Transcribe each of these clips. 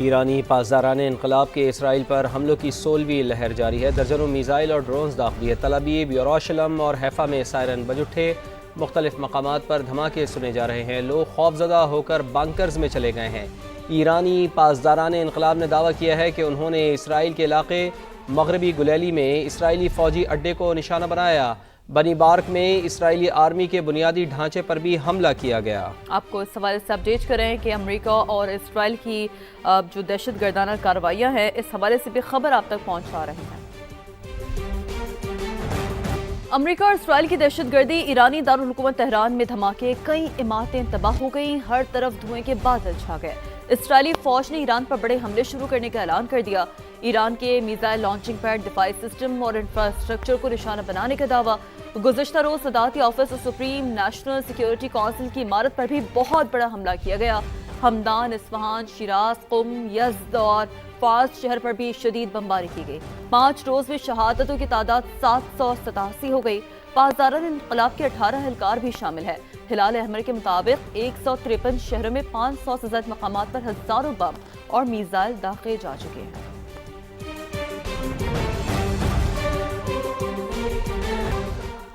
ایرانی پاسداران انقلاب کے اسرائیل پر حملوں کی 16ویں لہر جاری ہے۔ درجنوں میزائل اور ڈرونز داغ دیے۔ تل ابیب، یروشلم اور حیفا میں سائرن بج اٹھے۔ مختلف مقامات پر دھماکے سنے جا رہے ہیں۔ لوگ خوفزدہ ہو کر بنکرز میں چلے گئے ہیں۔ ایرانی پاسداران انقلاب نے دعویٰ کیا ہے کہ انہوں نے اسرائیل کے علاقے مغربی گلیلی میں اسرائیلی فوجی اڈے کو نشانہ بنایا۔ بنی بارک میں اسرائیلی آرمی کے بنیادی ڈھانچے پر بھی حملہ کیا گیا۔ آپ کو اس حوالے سے اپڈیٹ کریں کہ امریکہ اور اسرائیل کی جو دہشت گردانہ کارروائیاں ہیں، اس حوالے سے بھی خبر آپ تک پہنچا رہے ہیں۔ امریکہ اور اسرائیل کی دہشت گردی، ایرانی دارالحکومت تہران میں دھماکے، کئی عمارتیں تباہ ہو گئیں، ہر طرف دھوئیں کے بادل چھا گئے۔ اسرائیلی فوج نے ایران پر بڑے حملے شروع کرنے کا اعلان کر دیا۔ ایران کے میزائل لانچنگ پیڈ، دفاعی سسٹم اور انفراسٹرکچر کو نشانہ بنانے کا دعویٰ۔ گزشتہ روز صدارتی آفس اور سپریم نیشنل سیکیورٹی کونسل کی عمارت پر بھی بہت بڑا حملہ کیا گیا۔ ہمدان، اصفہان، شیراز، قم، یزد اور فارس شہر پر بھی شدید بمباری کی گئی۔ 5 روز میں شہادتوں کی تعداد 787 ہو گئی۔ پاسداران انقلاب کے 18 اہلکار بھی شامل ہیں۔ ہلال احمر کے مطابق 153 شہروں میں 500 سے زائد مقامات پر ہزاروں بم اور میزائل داغے جا چکے ہیں۔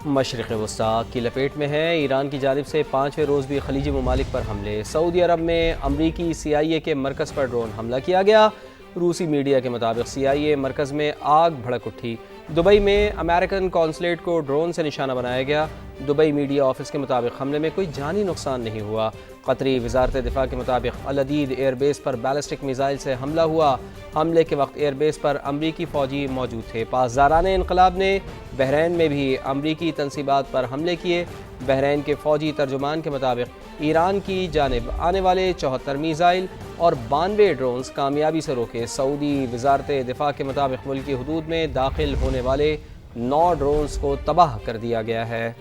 مشرق وسطیٰ کی لپیٹ میں ہے۔ ایران کی جانب سے 5ویں روز بھی خلیجی ممالک پر حملے۔ سعودی عرب میں امریکی CIA کے مرکز پر ڈرون حملہ کیا گیا۔ روسی میڈیا کے مطابق CIA مرکز میں آگ بھڑک اٹھی۔ دبئی میں امریکن قونصلیٹ کو ڈرون سے نشانہ بنایا گیا۔ دبئی میڈیا آفس کے مطابق حملے میں کوئی جانی نقصان نہیں ہوا۔ قطری وزارت دفاع کے مطابق العدید ایئر بیس پر بیلسٹک میزائل سے حملہ ہوا۔ حملے کے وقت ایئر بیس پر امریکی فوجی موجود تھے۔ پاسداران انقلاب نے بحرین میں بھی امریکی تنصیبات پر حملے کیے۔ بحرین کے فوجی ترجمان کے مطابق ایران کی جانب آنے والے 74 میزائل اور 92 ڈرونز کامیابی سے روکے۔ سعودی وزارت دفاع کے مطابق ملکی حدود میں داخل ہونے والے 9 ڈرونز کو تباہ کر دیا گیا ہے۔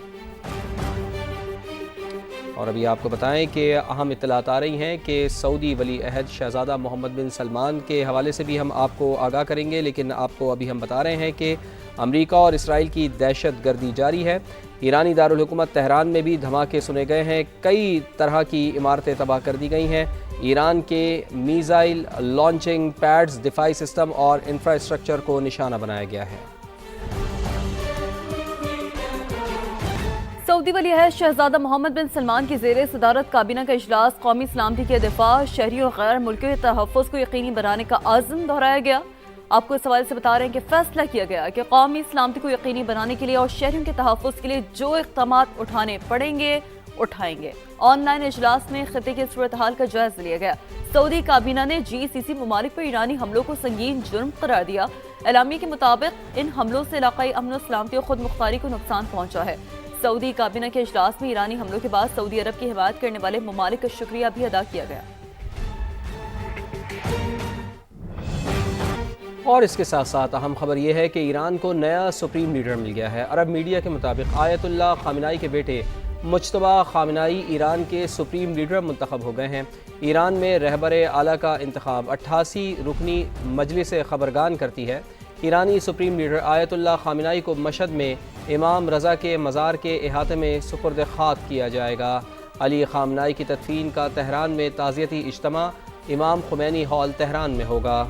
اور ابھی آپ کو بتائیں کہ اہم اطلاعات آ رہی ہیں کہ سعودی ولی عہد شہزادہ محمد بن سلمان کے حوالے سے بھی ہم آپ کو آگاہ کریں گے، لیکن آپ کو ابھی ہم بتا رہے ہیں کہ امریکہ اور اسرائیل کی دہشت گردی جاری ہے۔ ایرانی دارالحکومت تہران میں بھی دھماکے سنے گئے ہیں۔ کئی طرح کی عمارتیں تباہ کر دی گئی ہیں۔ ایران کے میزائل لانچنگ پیڈز، دفاعی سسٹم اور انفراسٹرکچر کو نشانہ بنایا گیا ہے۔ سعودی ولی عہد شہزادہ محمد بن سلمان کی زیر صدارت کابینہ کا اجلاس، قومی سلامتی کے دفاع، شہریوں اور غیر ملکیوں کے تحفظ کو یقینی بنانے کا عزم دہرایا گیا۔ آپ کو اس حوالے سے بتا رہے ہیں کہ فیصلہ کیا گیا کہ قومی سلامتی کو یقینی بنانے کے لیے اور شہریوں کے تحفظ کے لیے جو اقدامات اٹھانے پڑیں گے اٹھائیں گے۔ آن لائن اجلاس میں خطے کی صورتحال کا جائزہ لیا گیا۔ سعودی کابینہ نے GCC ممالک پر ایرانی حملوں کو سنگین جرم قرار دیا۔ اعلامیے کے مطابق ان حملوں سے علاقائی امن و سلامتی اور خود مختاری کو نقصان پہنچا ہے۔ سعودی کابینہ کے اجلاس میں ایرانی حملوں کے بعد سعودی عرب کی حمایت کرنے والے ممالک کا شکریہ بھی ادا کیا گیا۔ اور اس کے ساتھ ساتھ اہم خبر یہ ہے کہ ایران کو نیا سپریم لیڈر مل گیا ہے۔ عرب میڈیا کے مطابق آیت اللہ خامنائی کے بیٹے مجتبیٰ خامنائی ایران کے سپریم لیڈر منتخب ہو گئے ہیں۔ ایران میں رہبر اعلیٰ کا انتخاب 88 رکنی مجلس خبرگان کرتی ہے۔ ایرانی سپریم لیڈر آیت اللہ خامنائی کو مشہد میں امام رضا کے مزار کے احاطے میں سپرد خاک کیا جائے گا۔ علی خامنائی کی تدفین کا تہران میں تعزیتی اجتماع امام خمینی ہال تہران میں ہوگا۔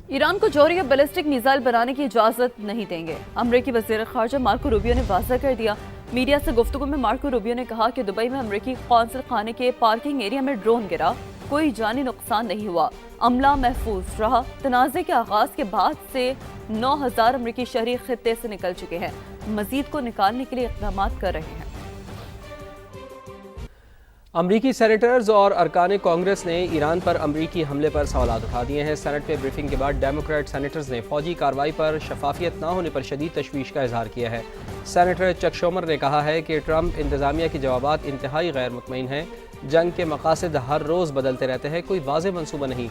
ایران کو جوہری یا بیلسٹک میزائل بنانے کی اجازت نہیں دیں گے، امریکی وزیر خارجہ مارکو روبیو نے واضح کر دیا۔ میڈیا سے گفتگو میں مارکو روبیو نے کہا کہ دبئی میں امریکی قونصل خانے کے پارکنگ ایریا میں ڈرون گرا، کوئی جانی نقصان نہیں ہوا، عملہ محفوظ رہا۔ تنازع کے آغاز کے بعد سے 9000 امریکی شہری خطے سے نکل چکے ہیں، مزید کو نکالنے کے لیے اقدامات کر رہے ہیں۔ امریکی سینیٹرز اور ارکان کانگریس نے ایران پر امریکی حملے پر سوالات اٹھا دیے ہیں۔ سینٹ میں بریفنگ کے بعد ڈیموکریٹ سینیٹرز نے فوجی کارروائی پر شفافیت نہ ہونے پر شدید تشویش کا اظہار کیا ہے۔ سینیٹر چک شومر نے کہا ہے کہ ٹرمپ انتظامیہ کے جوابات انتہائی غیر مطمئن ہیں۔ جنگ کے مقاصد ہر روز بدلتے رہتے ہیں، کوئی واضح منصوبہ نہیں۔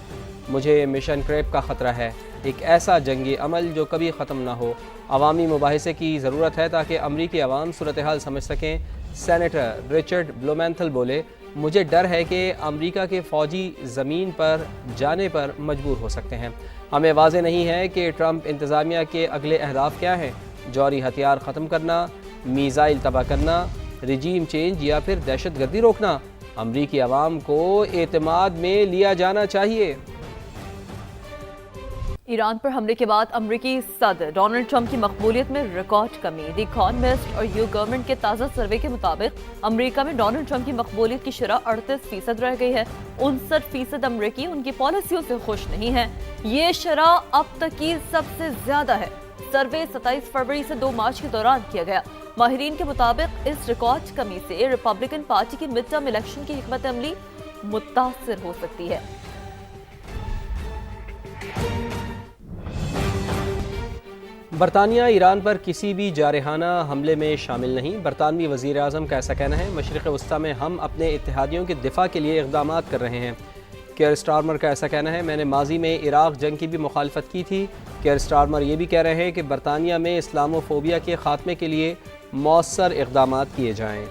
مجھے مشن کریپ کا خطرہ ہے، ایک ایسا جنگی عمل جو کبھی ختم نہ ہو۔ عوامی مباحثے کی ضرورت ہے تاکہ امریکی عوام صورتحال سمجھ سکیں۔ سینیٹر رچرڈ بلومینتھل بولے، مجھے ڈر ہے کہ امریکہ کے فوجی زمین پر جانے پر مجبور ہو سکتے ہیں۔ ہمیں واضح نہیں ہے کہ ٹرمپ انتظامیہ کے اگلے اہداف کیا ہیں، جوہری ہتھیار ختم کرنا، میزائل تباہ کرنا، رجیم چینج یا پھر دہشت گردی روکنا۔ امریکی عوام کو اعتماد میں لیا جانا چاہیے۔ ایران پر حملے کے بعد امریکی صدر ڈونلڈ ٹرمپ کی مقبولیت میں ریکارڈ کمی۔ دی اکانومسٹ اور یو گورنمنٹ کے تازہ سروے کے مطابق امریکہ میں ڈونلڈ ٹرمپ کی مقبولیت کی شرح 38% رہ گئی ہے۔ 59% امریکی ان کی پالیسیوں سے خوش نہیں ہیں۔ یہ شرح اب تک کی سب سے زیادہ ہے۔ سروے 27 فروری سے 2 مارچ کے دوران کیا گیا۔ ماہرین کے مطابق اس ریکارڈ کمی سے ریپبلکن پارٹی کی مڈ ٹرم الیکشن کی حکمت عملی متاثر ہو سکتی ہے۔ برطانیہ ایران پر کسی بھی جارحانہ حملے میں شامل نہیں۔ برطانوی وزیر اعظم کا ایسا کہنا ہے۔ مشرق وسطیٰ میں ہم اپنے اتحادیوں کے دفاع کے لیے اقدامات کر رہے ہیں۔ کیئر سٹارمر کا ایسا کہنا ہے۔ میں نے ماضی میں عراق جنگ کی بھی مخالفت کی تھی۔ کیئر سٹارمر یہ بھی کہہ رہے ہیں کہ برطانیہ میں اسلامو فوبیا کے خاتمے کے لیے مؤثر اقدامات کیے جائیں۔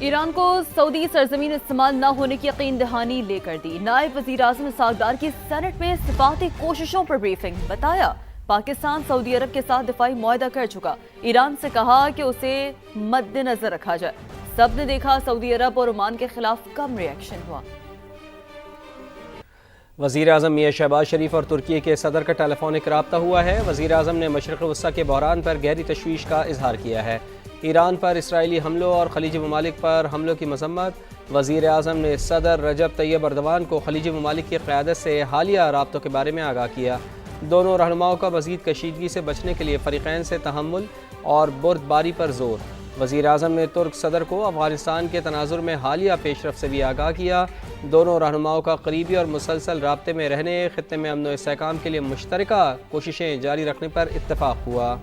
ایران کو سعودی سرزمین استعمال نہ ہونے کی یقین دہانی لے کر دی۔ نائب وزیر اعظم اسحاق ڈار کی سینٹ میں سفارتی کوششوں پر بریفنگ۔ بتایا پاکستان سعودی عرب کے ساتھ دفاعی معاہدہ کر چکا۔ ایران سے کہا کہ اسے مد نظر رکھا جائے۔ سب نے دیکھا سعودی عرب اور عمان کے خلاف کم ری ایکشن ہوا۔ وزیر اعظم میاں شہباز شریف اور ترکی کے صدر کا ٹیلی فونک رابطہ ہوا ہے۔ وزیر اعظم نے مشرق وسطیٰ کے بحران پر گہری تشویش کا اظہار کیا ہے۔ ایران پر اسرائیلی حملوں اور خلیجی ممالک پر حملوں کی مذمت۔ وزیر اعظم نے صدر رجب طیب اردوان کو خلیجی ممالک کی قیادت سے حالیہ رابطوں کے بارے میں آگاہ کیا۔ دونوں رہنماؤں کا مزید کشیدگی سے بچنے کے لیے فریقین سے تحمل اور بردباری پر زور۔ وزیر اعظم نے ترک صدر کو افغانستان کے تناظر میں حالیہ پیش رفت سے بھی آگاہ کیا۔ دونوں رہنماؤں کا قریبی اور مسلسل رابطے میں رہنے، خطے میں امن و استحکام کے لیے مشترکہ کوششیں جاری رکھنے پر اتفاق ہوا۔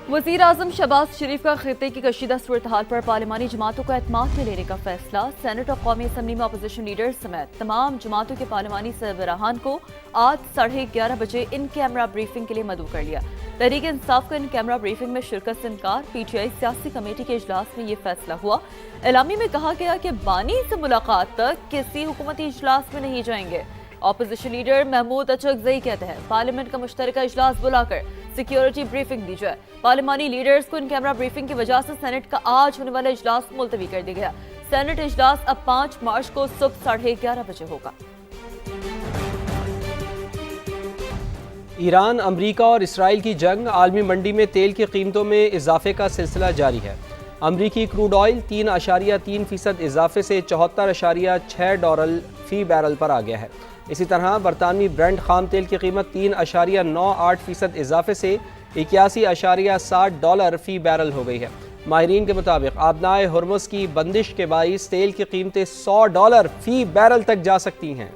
وزیر اعظم شہباز شریف کا خطے کی کشیدہ صورتحال پر پارلیمانی جماعتوں کو اعتماد میں لینے کا فیصلہ۔ سینٹ اور قومی اسمبلی میں اپوزیشن لیڈرز سمیت تمام جماعتوں کے پارلیمانی سربراہان کو آج 11:30 بجے ان کیمرہ بریفنگ کے لیے مدعو کر لیا۔ تحریک انصاف کا ان کیمرہ بریفنگ میں شرکت سے انکار۔ پی ٹی آئی سیاسی کمیٹی کے اجلاس میں یہ فیصلہ ہوا۔ اعلامیے میں کہا گیا کہ بانی سے ملاقات تک کسی حکومتی اجلاس میں نہیں جائیں گے۔ اپوزیشن لیڈر محمود اچکزئی کہتے ہیں پارلیمنٹ کا مشترکہ اجلاس بلا کر سیکیورٹی بریفنگ دی جائے۔ پارلیمانی لیڈرز کو ان کیمرہ بریفنگ کی وجہ سے سینٹ کا آج ہونے والا اجلاس ملتوی کر دیا گیا۔ سینٹ اجلاس اب 5 مارچ کو صبح 11:30 بجے ہوگا۔ ایران، امریکہ اور اسرائیل کی جنگ۔ عالمی منڈی میں تیل کی قیمتوں میں اضافے کا سلسلہ جاری ہے۔ امریکی کروڈ آئل 3.3% اضافے سے $74.6 فی بیرل پر آ گیا ہے۔ اسی طرح برطانوی برنٹ خام تیل کی قیمت 3.98% اضافے سے $81.60 فی بیرل ہو گئی ہے۔ ماہرین کے مطابق آبنائے ہرمز کی بندش کے باعث تیل کی قیمتیں $100 فی بیرل تک جا سکتی ہیں۔